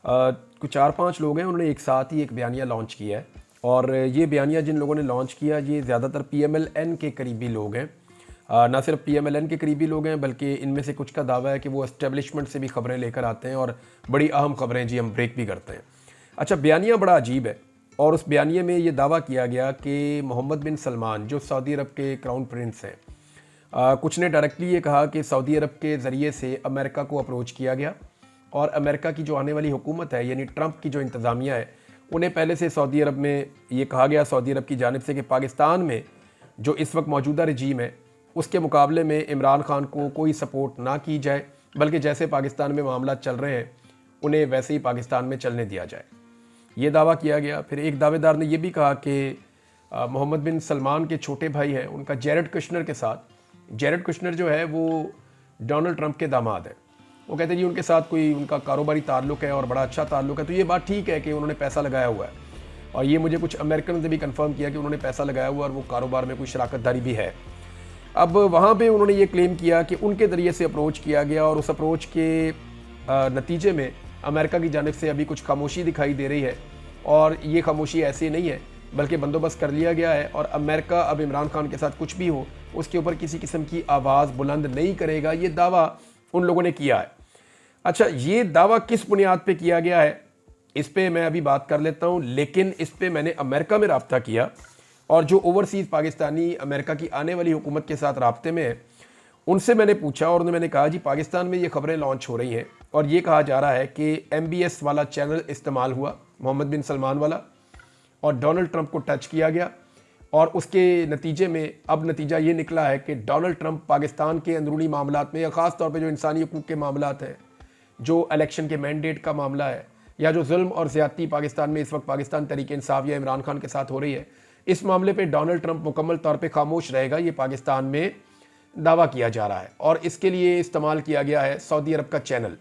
कुछ 4-5 लोग हैं, उन्होंने एक साथ ही एक बयानिया लॉन्च किया है। और ये बयानिया जिन लोगों ने लॉन्च किया, ये ज़्यादातर PMLN के करीबी लोग हैं। ना सिर्फ PMLN के करीबी लोग हैं, बल्कि इनमें से कुछ का दावा है कि वो एस्टेब्लिशमेंट से भी खबरें लेकर आते हैं और बड़ी अहम खबरें जी हम ब्रेक भी करते हैं। अच्छा, बयानिया बड़ा अजीब है और उस बयानिए में ये दावा किया गया कि मोहम्मद बिन सलमान जो सऊदी अरब के क्राउन प्रिंस हैं, कुछ ने डायरेक्टली ये कहा कि सऊदी अरब के ज़रिए से अमेरिका को अप्रोच किया गया और अमेरिका की जो आने वाली हुकूमत है, यानी ट्रंप की जो इंतज़ामिया है, उन्हें पहले से सऊदी अरब में ये कहा गया सऊदी अरब की जानिब से कि पाकिस्तान में जो इस वक्त मौजूदा रजीम है उसके मुकाबले में इमरान खान को कोई सपोर्ट ना की जाए, बल्कि जैसे पाकिस्तान में मामला चल रहे हैं उन्हें वैसे ही पाकिस्तान में चलने दिया जाए। ये दावा किया गया। फिर एक दावेदार ने यह भी कहा कि मोहम्मद बिन सलमान के छोटे भाई हैं उनका जेरेड कुशनर के साथ, जेरेड कुशनर जो है वो डोनाल्ड ट्रंप के दामाद है, वो कहते हैं जी उनके साथ कोई उनका कारोबारी ताल्लुक है और बड़ा अच्छा ताल्लुक है। तो ये बात ठीक है कि उन्होंने पैसा लगाया हुआ है और ये मुझे कुछ अमेरिकन ने भी कंफर्म किया कि उन्होंने पैसा लगाया हुआ और वो कारोबार में कोई शराकतदारी भी है। अब वहाँ पे उन्होंने ये क्लेम किया कि उनके ज़रिए से अप्रोच किया गया और उस अप्रोच के नतीजे में अमेरिका की जानिब से अभी कुछ खामोशी दिखाई दे रही है और ये खामोशी ऐसी नहीं है बल्कि बंदोबस्त कर लिया गया है और अमेरिका अब इमरान खान के साथ कुछ भी हो उसके ऊपर किसी किस्म की आवाज़ बुलंद नहीं करेगा। ये दावा उन लोगों ने किया है। अच्छा, ये दावा किस बुनियाद पे किया गया है इस पे मैं अभी बात कर लेता हूँ, लेकिन इस पे मैंने अमेरिका में रब्ता किया और जो ओवरसीज़ पाकिस्तानी अमेरिका की आने वाली हुकूमत के साथ राब्ते में है उनसे मैंने पूछा और मैंने कहा जी पाकिस्तान में ये खबरें लॉन्च हो रही हैं और ये कहा जा रहा है कि MBS वाला चैनल इस्तेमाल हुआ, मोहम्मद बिन सलमान वाला, और डोनाल्ड ट्रंप को टच किया गया और उसके नतीजे में अब नतीजा ये निकला है कि डोनाल्ड ट्रंप पाकिस्तान के अंदरूनी मामलात में या ख़ास तौर पे जो इंसानी हकूक़ के मामलात हैं, जो इलेक्शन के मैंडेट का मामला है या जो जुल्म और ज़्यादती पाकिस्तान में इस वक्त पाकिस्तान तहरीक इंसाफ या इमरान खान के साथ हो रही है, इस मामले पे डोनाल्ड ट्रंप मुकम्मल तौर पे खामोश रहेगा, ये पाकिस्तान में दावा किया जा रहा है और इसके लिए इस्तेमाल किया गया है सऊदी अरब का चैनल।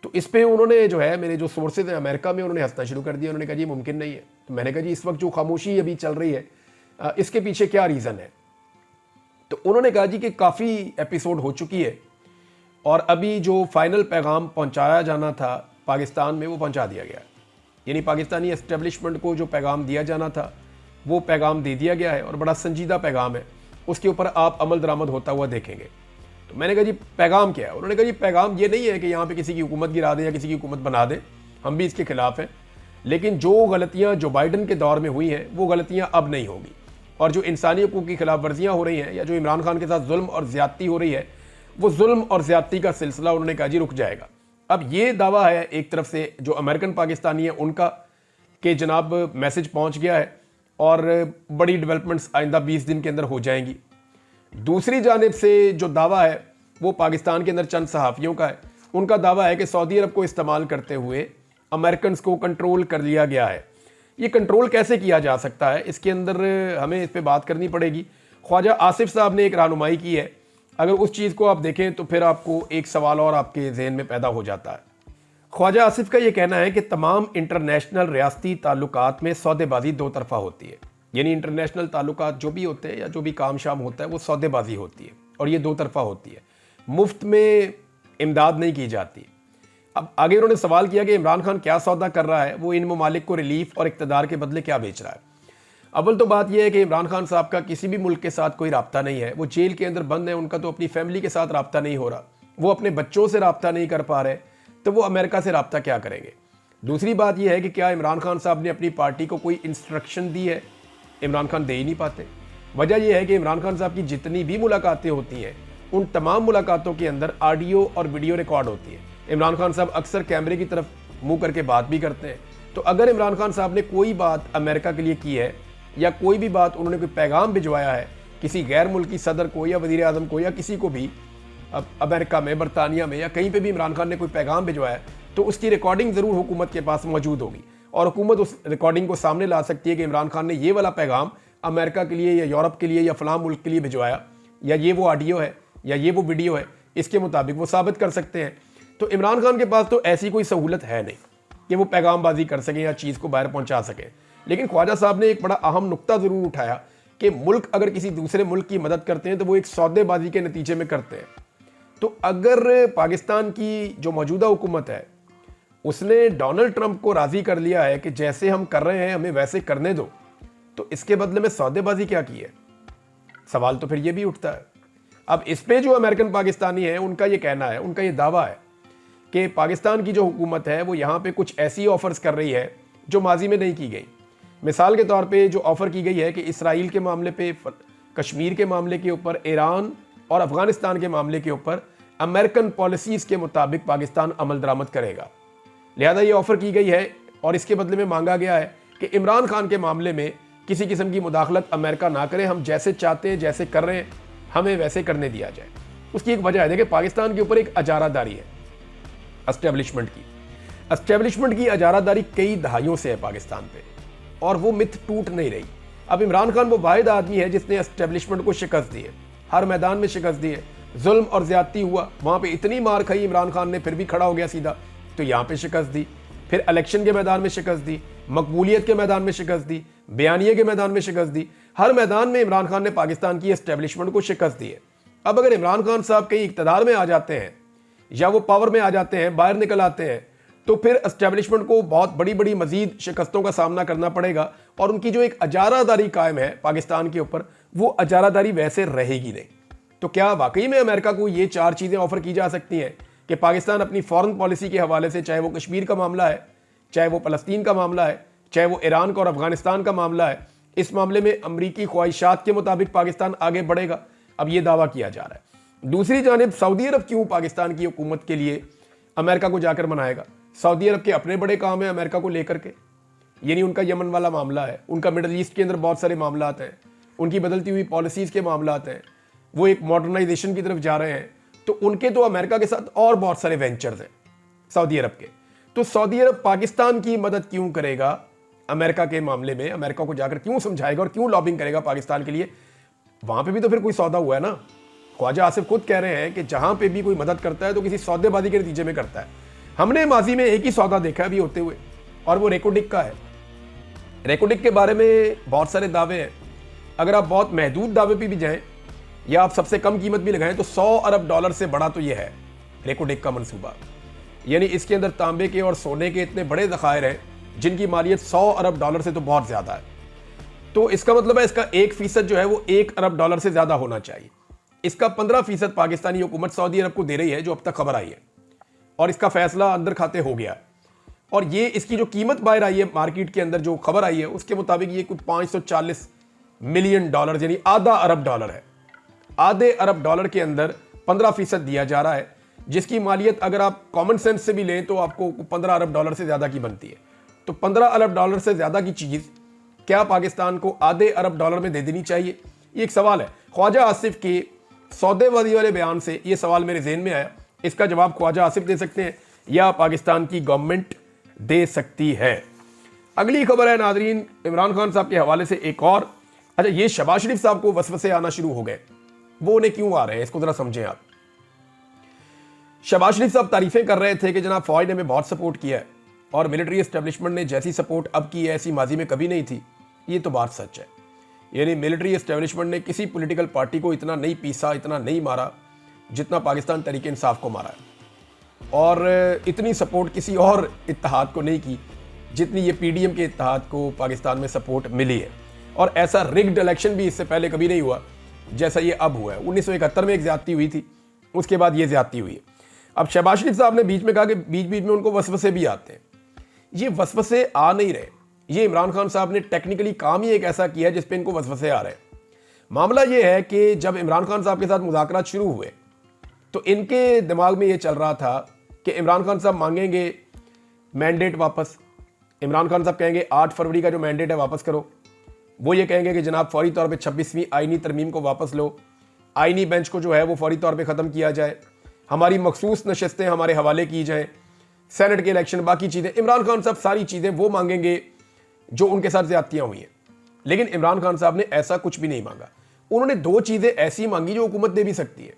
तो इस पे उन्होंने जो है मेरे जो सोर्सेज हैं अमेरिका में उन्होंने हंसना शुरू कर दिया। उन्होंने कहा जी मुमकिन नहीं है। तो मैंने कहा जी इस वक्त जो खामोशी अभी चल रही है इसके पीछे क्या रीज़न है? तो उन्होंने कहा जी कि काफ़ी एपिसोड हो चुकी है और अभी जो फाइनल पैगाम पहुंचाया जाना था पाकिस्तान में वो पहुंचा दिया गया है, यानी पाकिस्तानी एस्टेब्लिशमेंट को जो पैगाम दिया जाना था वो पैगाम दे दिया गया है और बड़ा संजीदा पैगाम है, उसके ऊपर आप अमल दरामद होता हुआ देखेंगे। तो मैंने कहा जी पैगाम क्या है? उन्होंने कहा जी पैगाम ये नहीं है कि यहाँ पे किसी की हुकूमत गिरा दें या किसी की हुकूमत बना दें, हम भी इसके खिलाफ हैं, लेकिन जो गलतियाँ जो बाइडन के दौर में हुई हैं वो गलतियाँ अब नहीं होगी और जो इंसानी हकूक़ की खिलाफ वर्जियाँ हो रही हैं या जो इमरान खान के साथ जुल्म और ज़्यादती हो रही है वो जुल्म और ज़्यादती का सिलसिला उन्होंने कहा जी रुक जाएगा। अब ये दावा है एक तरफ से जो अमेरिकन पाकिस्तानी है उनका कि जनाब मैसेज पहुँच गया है और बड़ी डेवलपमेंट्स आइंदा 20 दिन के अंदर हो जाएंगी। दूसरी जानिब से जो दावा है वो पाकिस्तान के अंदर चंद सहाफ़ियों का है, उनका दावा है कि सऊदी अरब को इस्तेमाल करते हुए अमेरिकन को कंट्रोल कर लिया गया है। ये कंट्रोल कैसे किया जा सकता है, इसके अंदर हमें इस पर बात करनी पड़ेगी। ख्वाजा आसिफ साहब ने एक रहनुमाई की है, अगर उस चीज़ को आप देखें तो फिर आपको एक सवाल और आपके जहन में पैदा हो जाता है। ख्वाजा आसिफ का ये कहना है कि तमाम इंटरनेशनल रियासती ताल्लुकात में सौदेबाजी दो तरफा होती है, यानी इंटरनेशनल ताल्लुकात जो भी होते हैं या जो भी काम शाम होता है वो सौदेबाजी होती है और ये दो तरफा होती है, मुफ्त में इमदाद नहीं की जाती। अब आगे उन्होंने सवाल किया कि इमरान खान क्या सौदा कर रहा है, वो इन ममालिक को रिलीफ और इक़्तिदार के बदले क्या बेच रहा है। अव्वल तो बात यह है कि इमरान खान साहब का किसी भी मुल्क के साथ कोई रब्ता नहीं है, वो जेल के अंदर बंद है, उनका तो अपनी फैमिली के साथ रब्ता नहीं हो रहा, वो अपने बच्चों से रब्ता नहीं कर पा रहे, तो वो अमेरिका से रब्ता क्या करेंगे। दूसरी बात यह है कि क्या इमरान खान साहब ने अपनी पार्टी को कोई इंस्ट्रक्शन दी है? इमरान खान दे ही नहीं पाते। वजह यह है कि इमरान खान साहब की जितनी भी मुलाकातें होती हैं उन तमाम मुलाकातों के अंदर ऑडियो और वीडियो रिकॉर्ड होती है। इमरान खान साहब अक्सर कैमरे की तरफ मुंह करके बात भी करते हैं। तो अगर इमरान खान साहब ने कोई बात अमेरिका के लिए की है या कोई भी बात उन्होंने कोई पैगाम भिजवाया है किसी गैर मुल्की सदर को या वज़ीर आज़म को या किसी को भी, अब अमेरिका में, बरतानिया में या कहीं पे भी इमरान खान ने कोई पैगाम भिजवाया तो उसकी रिकॉर्डिंग ज़रूर हुकूमत के पास मौजूद होगी और हुकूमत उस रिकॉर्डिंग को सामने ला सकती है कि इमरान खान ने ये वाला पैगाम अमेरिका के लिए या यूरोप के लिए या फलां मुल्क के लिए भिजवाया, या ये वो ऑडियो है या ये वो वीडियो है, इसके मुताबिक वो साबित कर सकते हैं। तो इमरान खान के पास तो ऐसी कोई सहूलत है नहीं कि वो पैगामबाजी कर सकें या चीज़ को बाहर पहुंचा सकें। लेकिन ख्वाजा साहब ने एक बड़ा अहम नुक्ता ज़रूर उठाया कि मुल्क अगर किसी दूसरे मुल्क की मदद करते हैं तो वो एक सौदेबाजी के नतीजे में करते हैं। तो अगर पाकिस्तान की जो मौजूदा हुकूमत है उसने डोनाल्ड ट्रंप को राजी कर लिया है कि जैसे हम कर रहे हैं हमें वैसे करने दो, तो इसके बदले में सौदेबाजी क्या की है? सवाल तो फिर ये भी उठता है। अब इस पे जो अमेरिकन पाकिस्तानी है उनका ये कहना है, उनका ये दावा है कि पाकिस्तान की जो हुकूमत है वो यहाँ पे कुछ ऐसी ऑफर्स कर रही है जो माजी में नहीं की गई। मिसाल के तौर पे जो ऑफर की गई है कि इसराइल के मामले पे, कश्मीर के मामले के ऊपर, ईरान और अफगानिस्तान के मामले के ऊपर अमेरिकन पॉलिसीज के मुताबिक पाकिस्तान अमल दरामद करेगा। लिहाजा ये ऑफर की गई है और इसके बदले में मांगा गया है कि इमरान खान के मामले में किसी किस्म की मुदाखलत अमेरिका ना करे, हम जैसे चाहते हैं जैसे कर रहे हैं हमें वैसे करने दिया जाए। उसकी एक वजह है, देखिए पाकिस्तान के ऊपर एक अजारादारी है एस्टेब्लिशमेंट की अजारादारी कई दहाइयों से है पाकिस्तान पे, और वो मिथ टूट नहीं रही। अब इमरान खान वो वाहिद आदमी है जिसने एस्टेब्लिशमेंट को शिकस्त दी है, हर मैदान में शिकस्त दी है। जुल्म और ज्यादती हुआ, वहां पे इतनी मार खाई इमरान खान ने, फिर भी खड़ा हो गया सीधा, तो यहाँ पे शिकस्त दी। फिर इलेक्शन के मैदान में शिकस्त दी, मकबूलियत के मैदान में शिकस्त दी, बयानिए के मैदान में शिकस्त दी। हर मैदान में इमरान खान ने पाकिस्तान की एस्टेब्लिशमेंट को शिकस्त दी है। अब अगर इमरान खान साहब कहीं इक्तदार में आ जाते हैं या वो पावर में आ जाते हैं, बाहर निकल आते हैं, तो फिर एस्टेब्लिशमेंट को बहुत बड़ी बड़ी मजीद शिकस्तों का सामना करना पड़ेगा, और उनकी जो एक अजारादारी कायम है पाकिस्तान के ऊपर, वो अजारादारी वैसे रहेगी नहीं। तो क्या वाकई में अमेरिका को ये 4 चीज़ें ऑफर की जा सकती हैं कि पाकिस्तान अपनी फॉरेन पॉलिसी के हवाले से, चाहे वो कश्मीर का मामला है, चाहे वो फ़लस्तीन का मामला है, चाहे वो ईरान का और अफगानिस्तान का मामला है, इस मामले में अमरीकी ख्वाहिशात के मुताबिक पाकिस्तान आगे बढ़ेगा? अब ये दावा किया जा रहा है। दूसरी जानिब सऊदी अरब क्यों पाकिस्तान की हुकूमत के लिए अमेरिका को जाकर मनाएगा? सऊदी अरब के अपने बड़े काम है अमेरिका को लेकर के, यानी उनका यमन वाला मामला है, उनका मिडल ईस्ट के अंदर बहुत सारे मामला हैं, उनकी बदलती हुई पॉलिसीज़ के मामला हैं, वो एक मॉडर्नाइजेशन की तरफ जा रहे हैं, तो उनके तो अमेरिका के साथ और बहुत सारे वेंचर्स हैं सऊदी अरब के। तो सऊदी अरब पाकिस्तान की मदद क्यों करेगा अमेरिका के मामले में? अमेरिका को जाकर क्यों समझाएगा और क्यों लॉबिंग करेगा पाकिस्तान के लिए? वहां पे भी तो फिर कोई सौदा हुआ है ना। ख्वाजा आसिफ खुद कह रहे हैं कि जहां पे भी कोई मदद करता है तो किसी सौदेबाजी के नतीजे में करता है। हमने माजी में एक ही सौदा देखा अभी होते हुए, और वो रेकोडिक का है। रेकोडिक के बारे में बहुत सारे दावे हैं। अगर आप बहुत महदूद दावे पे भी जाएं या आप सबसे कम कीमत भी लगाएं तो $100 अरब से बड़ा तो ये है रेकोडिक का मंसूबा। यानी इसके अंदर तांबे के और सोने के इतने बड़े ज़खायर हैं जिनकी मालियत $100 अरब से तो बहुत ज़्यादा है। तो इसका मतलब है इसका 1% जो है वो $1 अरब से ज़्यादा होना चाहिए। इसका 15% पाकिस्तानी हुकूमत सऊदी अरब को दे रही है, जो अब तक खबर आई है, और इसका फैसला अंदर खाते हो गया। और ये इसकी जो कीमत बाहर आई है मार्केट के अंदर, जो खबर आई है उसके मुताबिक ये कुछ $540 मिलियन यानी आधा अरब डॉलर है। आधे अरब डॉलर के अंदर 15% दिया जा रहा है, जिसकी मालियत अगर आप कॉमन सेंस से भी लें तो आपको $15 अरब से ज़्यादा की बनती है। तो $15 अरब से ज़्यादा की चीज़ क्या पाकिस्तान को आधे अरब डॉलर में दे देनी चाहिए? ये एक सवाल है। ख्वाजा आसिफ के सौदेबाजी वाले बयान से ये सवाल मेरे ज़हन में आया। इसका जवाब ख्वाजा आसिफ दे सकते हैं या पाकिस्तान की गवर्नमेंट दे सकती है। अगली खबर है नाजरीन इमरान खान साहब के हवाले से एक और। अच्छा, ये शहबाज शरीफ साहब को वसवसे आना शुरू हो गए, वो उन्हें क्यों आ रहे हैं इसको जरा समझें आप। शहबाज शरीफ साहब तारीफें कर रहे थे कि जनाब फौज ने हमें बहुत सपोर्ट किया है और मिलिट्री एस्टेब्लिशमेंट ने जैसी सपोर्ट अब की है ऐसी माजी में कभी नहीं थी। ये तो बात सच है। यानी मिलिट्री एस्टेब्लिशमेंट ने किसी पॉलिटिकल पार्टी को इतना नहीं पीसा, इतना नहीं मारा जितना पाकिस्तान तहरीक इंसाफ को मारा है, और इतनी सपोर्ट किसी और इत्तेहाद को नहीं की जितनी ये पीडीएम के इत्तेहाद को पाकिस्तान में सपोर्ट मिली है। और ऐसा रिग्ड इलेक्शन भी इससे पहले कभी नहीं हुआ जैसा ये अब हुआ है। 1971 में एक ज्यादती हुई थी, उसके बाद ये ज्यादती हुई है। अब शहबाज शरीफ साहब ने बीच में कहा कि बीच बीच में उनको वसवसे भी आते हैं। ये वसवसे आ नहीं रहे, ये इमरान खान साहब ने टेक्निकली काम ही एक ऐसा किया जिस पे इनको वसवसे आ रहे हैं। मामला ये है कि जब इमरान खान साहब के साथ मुज़ाकरात शुरू हुए तो इनके दिमाग में ये चल रहा था कि इमरान खान साहब मांगेंगे मैंडेट वापस। इमरान खान साहब कहेंगे 8 फरवरी का जो मैंडेट है वापस करो। वो ये कहेंगे कि जनाब फौरी तौर पे 26वीं आईनी तरमीम को वापस लो, आईनी बेंच को जो है वो फौरी तौर पे ख़त्म किया जाए, हमारी मखसूस नशस्तें हमारे हवाले की जाएँ, सेनेट के इलेक्शन, बाकी चीज़ें। इमरान खान साहब सारी चीज़ें वो मांगेंगे जो उनके साथ ज़्यादतियाँ हुई हैं। लेकिन इमरान खान साहब ने ऐसा कुछ भी नहीं मांगा। उन्होंने 2 चीज़ें ऐसी मांगी जो हुकूमत दे भी सकती है,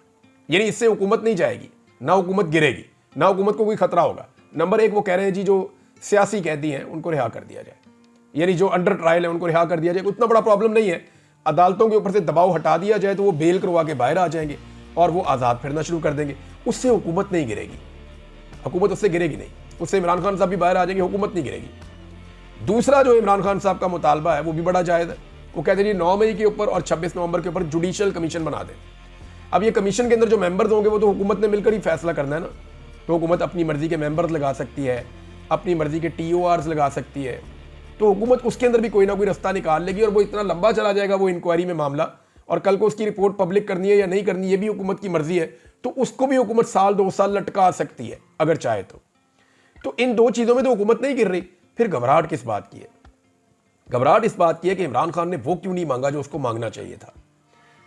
यानी इससे हुकूमत नहीं जाएगी, ना हुकूमत गिरेगी, ना हुकूमत को कोई खतरा होगा। नंबर 1 वो कह रहे हैं जी जो सियासी कैदी हैं उनको रिहा कर दिया जाए, यानी जो अंडर ट्रायल है उनको रिहा कर दिया जाए। उतना बड़ा प्रॉब्लम नहीं है, अदालतों के ऊपर से दबाव हटा दिया जाए तो वो बेल करवा के बाहर आ जाएंगे और वो आज़ाद फिरना शुरू कर देंगे। उससे हुकूमत नहीं गिरेगी, हुकूमत उससे गिरेगी नहीं। उससे इमरान खान साहब भी बाहर आ जाएंगे, हुकूमत नहीं गिरेगी। दूसरा जो इमरान खान साहब का मुतालबा है वो भी बड़ा जायज़ है। वो कहते हैं 9 मई के ऊपर और 26 नवंबर के ऊपर जुडिशल कमीशन बना दें। अब ये कमीशन के अंदर जो मेंबर्स होंगे वो तो हुकूमत ने मिलकर ही फैसला करना है ना। तो हुकूमत अपनी मर्जी के मेंबर्स लगा सकती है, अपनी मर्जी के TORs लगा सकती है, तो हुकूमत उसके अंदर भी कोई ना कोई रास्ता निकाल लेगी और वो इतना लंबा चला जाएगा वो इंक्वायरी में मामला, और कल को उसकी रिपोर्ट पब्लिक करनी है या नहीं करनी, ये भी हुकूमत की मर्जी है, तो उसको भी हुकूमत साल 2 साल लटका सकती है अगर चाहे तो इन दो चीज़ों में तो हुकूमत नहीं गिर रही। फिर घबराहट किस बात की है? घबराहट इस बात की है कि इमरान खान ने वो क्यों नहीं मांगा जो उसको मांगना चाहिए था।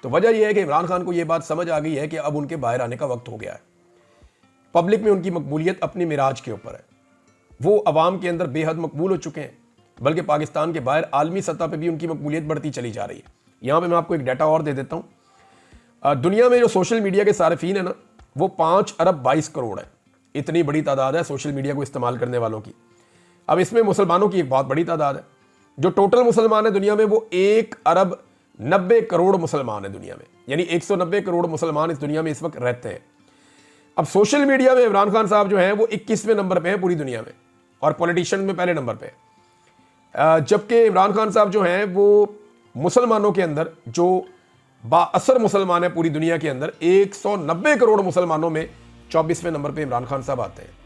तो वजह यह है कि इमरान खान को यह बात समझ आ गई है कि अब उनके बाहर आने का वक्त हो गया है। पब्लिक में उनकी मकबूलियत अपने मिराज के ऊपर है, वो अवाम के अंदर बेहद मकबूल हो चुके हैं, बल्कि पाकिस्तान के बाहर आलमी सतह पर भी उनकी मकबूलियत बढ़ती चली जा रही है। यहाँ पे मैं आपको एक डाटा और दे देता हूँ। दुनिया में जो सोशल मीडिया के सार्फिन है ना, वो 5 अरब 22 करोड़ है। इतनी बड़ी तादाद है सोशल मीडिया को इस्तेमाल करने वालों की। अब इसमें मुसलमानों की एक बहुत बड़ी तादाद है। जो टोटल मुसलमान है दुनिया में वो 1 अरब 90 करोड़ मुसलमान है दुनिया में, यानी 190 करोड़ मुसलमान इस दुनिया में इस वक्त रहते हैं। अब सोशल मीडिया में इमरान खान साहब जो हैं वो 21वें नंबर पे हैं पूरी दुनिया में, और पॉलिटिशियन में पहले नंबर पे, जबकि इमरान खान साहब जो हैं वो मुसलमानों के अंदर जो बाअसर मुसलमान है पूरी दुनिया के अंदर 190 करोड़ मुसलमानों में 24वें नंबर पे इमरान खान साहब आते हैं।